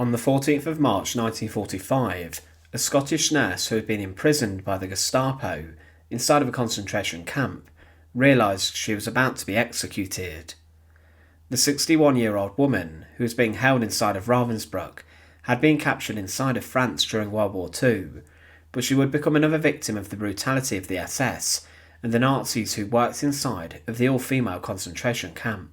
On the 14th of March 1945, a Scottish nurse who had been imprisoned by the Gestapo inside of a concentration camp realised she was about to be executed. The 61-year-old woman, who was being held inside of Ravensbruck, had been captured inside of France during World War II, but she would become another victim of the brutality of the SS and the Nazis who worked inside of the all-female concentration camp.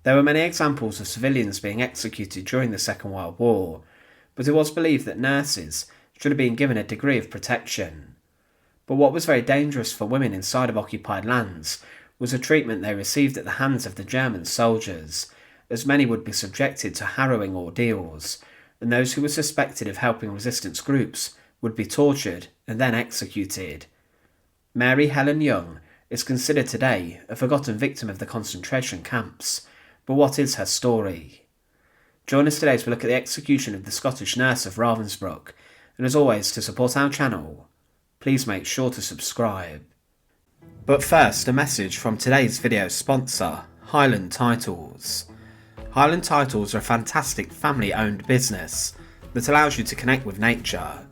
There were many examples of civilians being executed during the Second World War, but it was believed that nurses should have been given a degree of protection. But what was very dangerous for women inside of occupied lands was the treatment they received at the hands of the German soldiers, as many would be subjected to harrowing ordeals, and those who were suspected of helping resistance groups would be tortured and then executed. Mary Helen Young is considered today a forgotten victim of the concentration camps, but what is her story? Join us today as we look at the execution of the Scottish nurse of Ravensbruck, and as always, to support our channel, please make sure to subscribe. But first, a message from today's video sponsor, Highland Titles. Highland Titles are a fantastic family-owned business that allows you to connect with nature.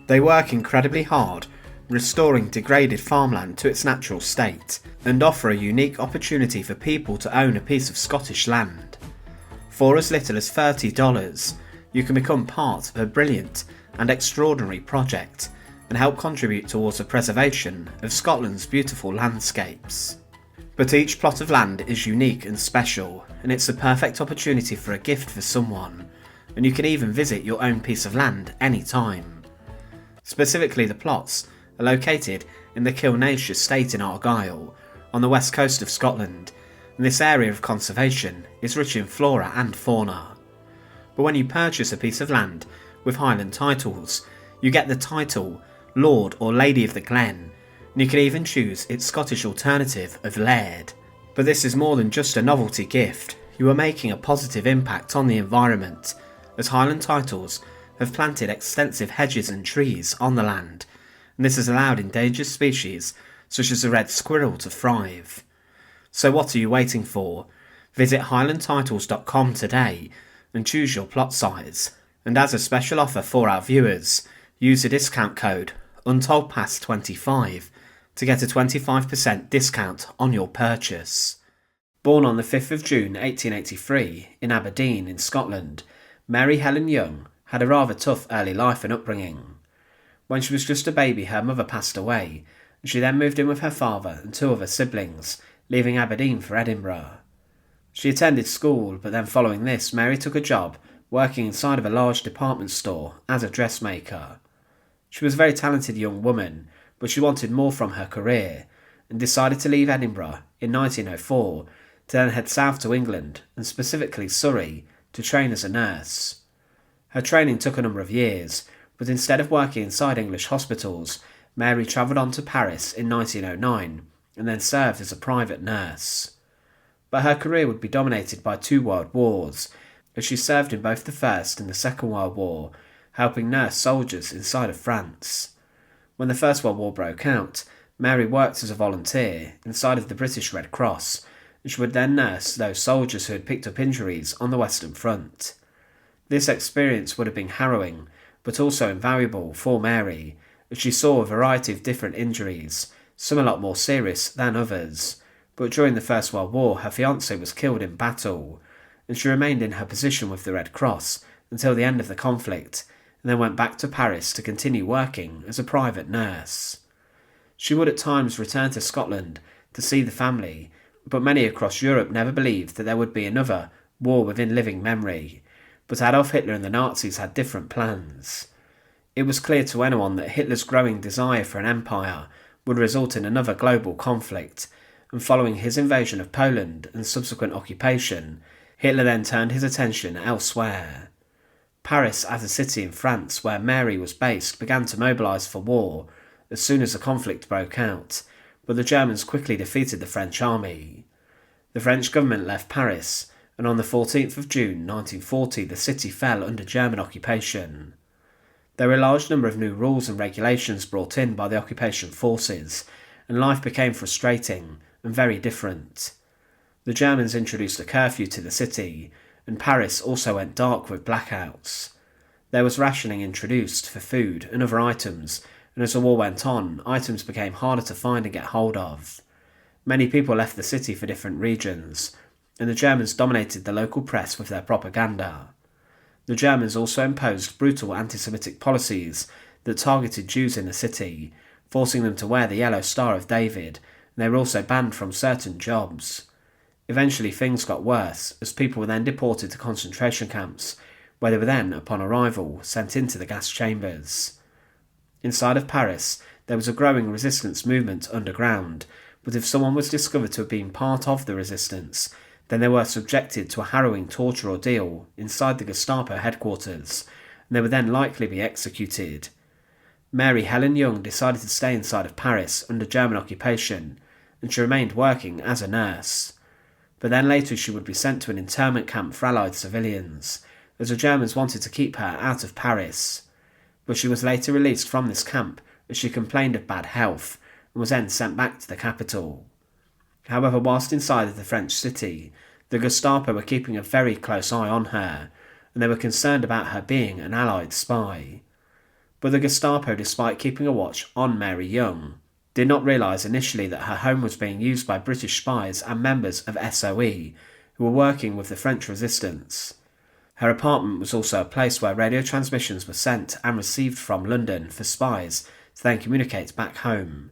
They work incredibly hard, restoring degraded farmland to its natural state, and offer a unique opportunity for people to own a piece of Scottish land. For as little as $30, you can become part of a brilliant and extraordinary project and help contribute towards the preservation of Scotland's beautiful landscapes. But each plot of land is unique and special, and it's the perfect opportunity for a gift for someone, and you can even visit your own piece of land anytime. Specifically, the plots are located in the Kilnaish estate in Argyll, on the west coast of Scotland, and this area of conservation is rich in flora and fauna. But when you purchase a piece of land with Highland Titles, you get the title Lord or Lady of the Glen, and you can even choose its Scottish alternative of Laird. But this is more than just a novelty gift. You are making a positive impact on the environment, as Highland Titles have planted extensive hedges and trees on the land, and this has allowed endangered species such as the red squirrel to thrive. So what are you waiting for? Visit highlandtitles.com today and choose your plot size, and as a special offer for our viewers, use the discount code UNTOLDPASS25 to get a 25% discount on your purchase. Born on the 5th of June 1883 in Aberdeen in Scotland, Mary Helen Young had a rather tough early life and upbringing. When she was just a baby, her mother passed away, and she then moved in with her father and two other siblings, leaving Aberdeen for Edinburgh. She attended school, but then following this, Mary took a job working inside of a large department store as a dressmaker. She was a very talented young woman, but she wanted more from her career, and decided to leave Edinburgh in 1904 to then head south to England, and specifically Surrey, to train as a nurse. Her training took a number of years, but instead of working inside English hospitals, Mary travelled on to Paris in 1909 and then served as a private nurse. But her career would be dominated by two world wars, as she served in both the First and the Second World War, helping nurse soldiers inside of France. When the First World War broke out, Mary worked as a volunteer inside of the British Red Cross, and she would then nurse those soldiers who had picked up injuries on the Western Front. This experience would have been harrowing, but also invaluable for Mary, as she saw a variety of different injuries, some a lot more serious than others. But during the First World War, her fiancé was killed in battle, and she remained in her position with the Red Cross until the end of the conflict, and then went back to Paris to continue working as a private nurse. She would at times return to Scotland to see the family, but many across Europe never believed that there would be another war within living memory. But Adolf Hitler and the Nazis had different plans. It was clear to anyone that Hitler's growing desire for an empire would result in another global conflict, and following his invasion of Poland and subsequent occupation, Hitler then turned his attention elsewhere. Paris, as a city in France where Mary was based, began to mobilise for war as soon as the conflict broke out, but the Germans quickly defeated the French army. The French government left Paris, and on the 14th of June 1940 the city fell under German occupation. There were a large number of new rules and regulations brought in by the occupation forces, and life became frustrating and very different. The Germans introduced a curfew to the city, and Paris also went dark with blackouts. There was rationing introduced for food and other items, and as the war went on, items became harder to find and get hold of. Many people left the city for different regions, and the Germans dominated the local press with their propaganda. The Germans also imposed brutal anti-Semitic policies that targeted Jews in the city, forcing them to wear the yellow Star of David, and they were also banned from certain jobs. Eventually things got worse, as people were then deported to concentration camps, where they were then, upon arrival, sent into the gas chambers. Inside of Paris, there was a growing resistance movement underground, but if someone was discovered to have been part of the resistance, then they were subjected to a harrowing torture ordeal inside the Gestapo headquarters, and they would then likely be executed. Mary Helen Young decided to stay inside of Paris under German occupation, and she remained working as a nurse. But then later she would be sent to an internment camp for Allied civilians, as the Germans wanted to keep her out of Paris. But she was later released from this camp as she complained of bad health, and was then sent back to the capital. However, whilst inside of the French city, the Gestapo were keeping a very close eye on her, and they were concerned about her being an Allied spy. But the Gestapo, despite keeping a watch on Mary Young, did not realise initially that her home was being used by British spies and members of SOE who were working with the French resistance. Her apartment was also a place where radio transmissions were sent and received from London for spies to then communicate back home.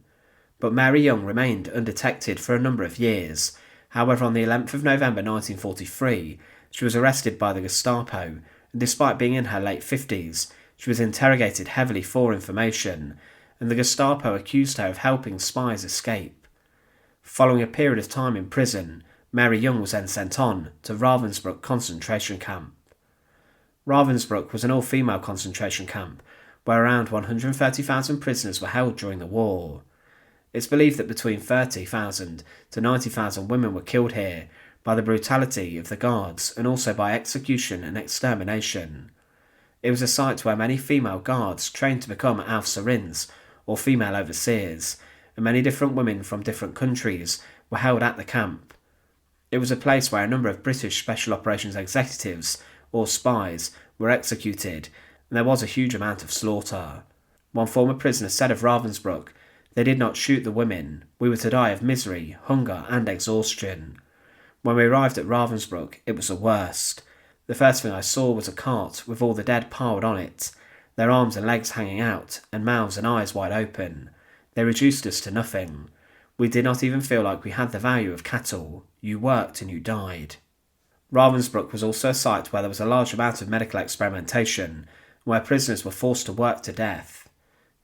But Mary Young remained undetected for a number of years. However, on the 11th of November 1943, she was arrested by the Gestapo, and despite being in her late 50s, she was interrogated heavily for information, and the Gestapo accused her of helping spies escape. Following a period of time in prison, Mary Young was then sent on to Ravensbruck Concentration Camp. Ravensbruck was an all-female concentration camp, where around 130,000 prisoners were held during the war. It's believed that between 30,000 to 90,000 women were killed here by the brutality of the guards and also by execution and extermination. It was a site where many female guards trained to become Aufseherinnen, or female overseers, and many different women from different countries were held at the camp. It was a place where a number of British Special Operations executives, or spies, were executed, and there was a huge amount of slaughter. One former prisoner said of Ravensbruck, "They did not shoot the women. We were to die of misery, hunger and exhaustion." When we arrived at Ravensbruck, it was the worst. The first thing I saw was a cart with all the dead piled on it, their arms and legs hanging out, and mouths and eyes wide open. They reduced us to nothing. We did not even feel like we had the value of cattle. You worked and you died. Ravensbruck was also a site where there was a large amount of medical experimentation, where prisoners were forced to work to death.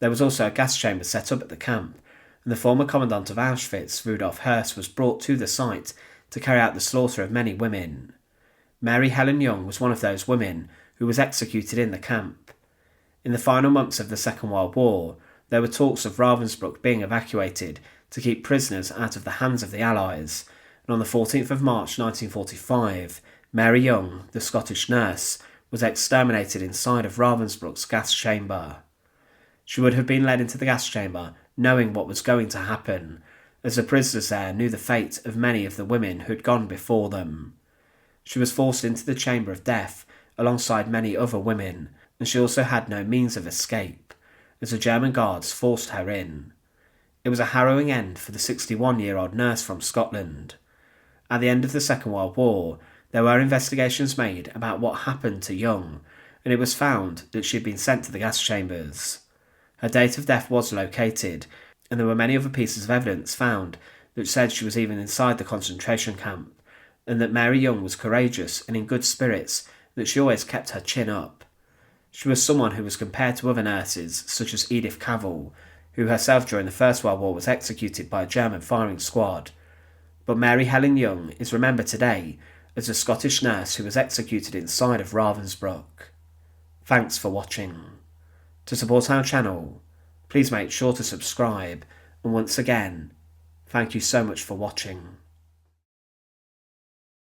There was also a gas chamber set up at the camp, and the former commandant of Auschwitz, Rudolf Höss, was brought to the site to carry out the slaughter of many women. Mary Helen Young was one of those women who was executed in the camp. In the final months of the Second World War, there were talks of Ravensbruck being evacuated to keep prisoners out of the hands of the Allies, and on the 14th of March 1945, Mary Young, the Scottish nurse, was exterminated inside of Ravensbruck's gas chamber. She would have been led into the gas chamber knowing what was going to happen, as the prisoners there knew the fate of many of the women who had gone before them. She was forced into the chamber of death alongside many other women, and she also had no means of escape, as the German guards forced her in. It was a harrowing end for the 61-year-old nurse from Scotland. At the end of the Second World War, there were investigations made about what happened to Young, and it was found that she had been sent to the gas chambers. Her date of death was located, and there were many other pieces of evidence found that said she was even inside the concentration camp, and that Mary Young was courageous and in good spirits, that she always kept her chin up. She was someone who was compared to other nurses, such as Edith Cavell, who herself during the First World War was executed by a German firing squad. But Mary Helen Young is remembered today as a Scottish nurse who was executed inside of Ravensbruck. Thanks for watching. To support our channel, please make sure to subscribe, and once again, thank you so much for watching.